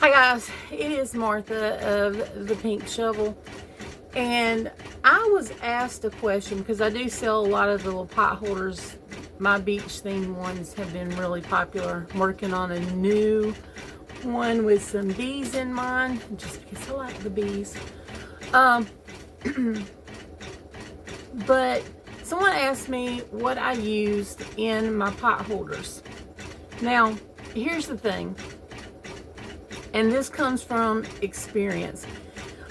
Hi guys, it is Martha of the Pink Shovel, and I was asked a question because I do sell a lot of the little pot holders. My beach themed ones have been really popular. I'm working on a new one with some bees in mine, just because I like the bees. But someone asked me what I used in my pot holders. Now, here's the thing. And this comes from experience.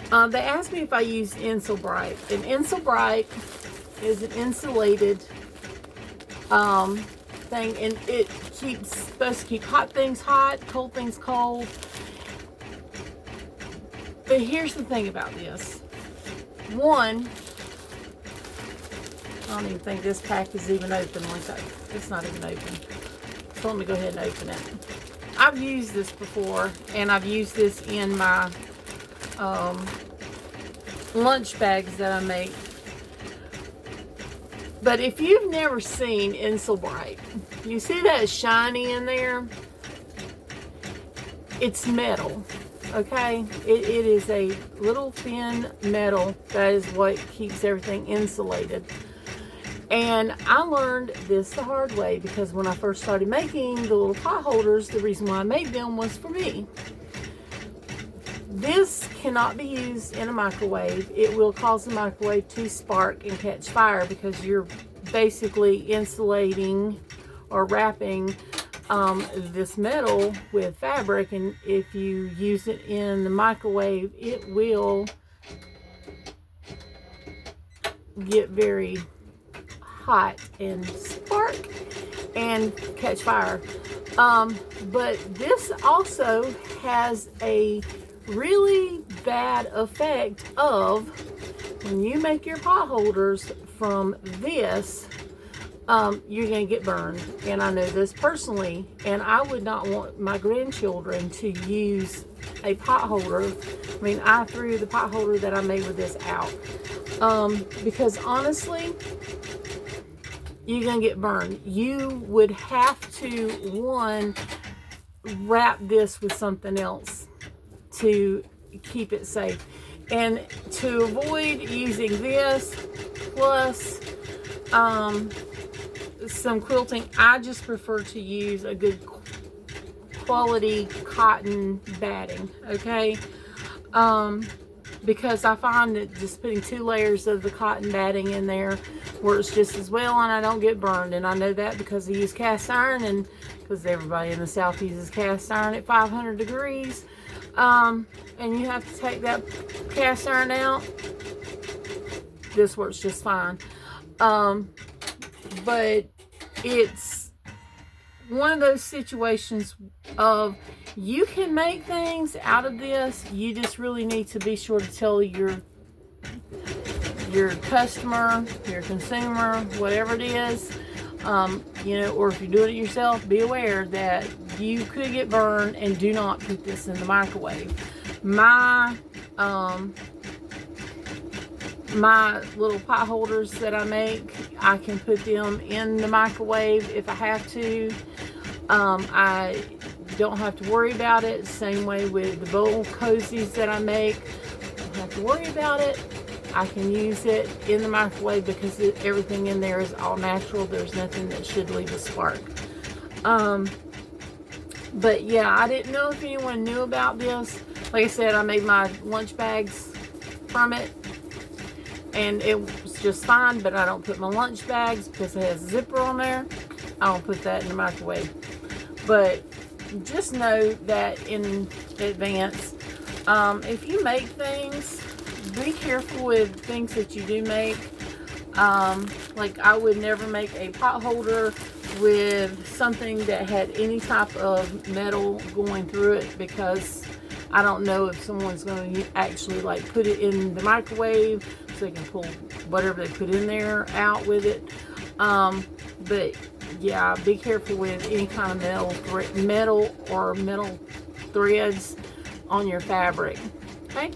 They asked me if I used Insul-Bright. And Insul-Bright is an insulated thing, and it's supposed to keep hot things hot, cold things cold. But here's the thing about this. One, I don't even think this pack is even open like that. It's not even open. So let me go ahead and open it. I've used this before, and I've used this in my lunch bags that I make. But if you've never seen Insul-Bright, you see that shiny in there? It's metal, okay? It is a little thin metal that is what keeps everything insulated. And I learned this the hard way, because when I first started making the little pot holders, the reason why I made them was for me. This cannot be used in a microwave. It will cause the microwave to spark and catch fire, because you're basically insulating or wrapping this metal with fabric, and if you use it in the microwave, it will get very hot and spark and catch fire. But this also has a really bad effect of, when you make your pot holders from this, you're going to get burned. And I know this personally, and I would not want my grandchildren to use a pot holder. I mean, I threw the pot holder that I made with this out, because honestly, you're going to get burned. You would have to, one, wrap this with something else to keep it safe. And to avoid using this plus some quilting, I just prefer to use a good quality cotton batting, okay? Because I find that just putting 2 layers of the cotton batting in there works just as well, and I don't get burned. And I know that because I use cast iron, and because everybody in the South uses cast iron at 500 degrees. And you have to take that cast iron out. This works just fine. But it's one of those situations of, you can make things out of this. You just really need to be sure to tell your customer, your consumer, whatever it is, you know, or if you're doing it yourself, be aware that you could get burned, and do not put this in the microwave. My little pot holders that I make, I can put them in the microwave if I have to. I don't have to worry about it. Same way with the bowl cozies that I make. I don't have to worry about it. I can use it in the microwave because everything in there is all natural. There's nothing that should leave a spark. But yeah, I didn't know if anyone knew about this. Like I said, I made my lunch bags from it, and it was just fine. But I don't put my lunch bags, because it has a zipper on there, I don't put that in the microwave. But just know that in advance. If you make things, be careful with things that you do make. Like, I would never make a pot holder with something that had any type of metal going through it, because I don't know if someone's going to actually like put it in the microwave so they can pull whatever they put in there out with it. But yeah, be careful with any kind of metal or metal threads on your fabric. Okay.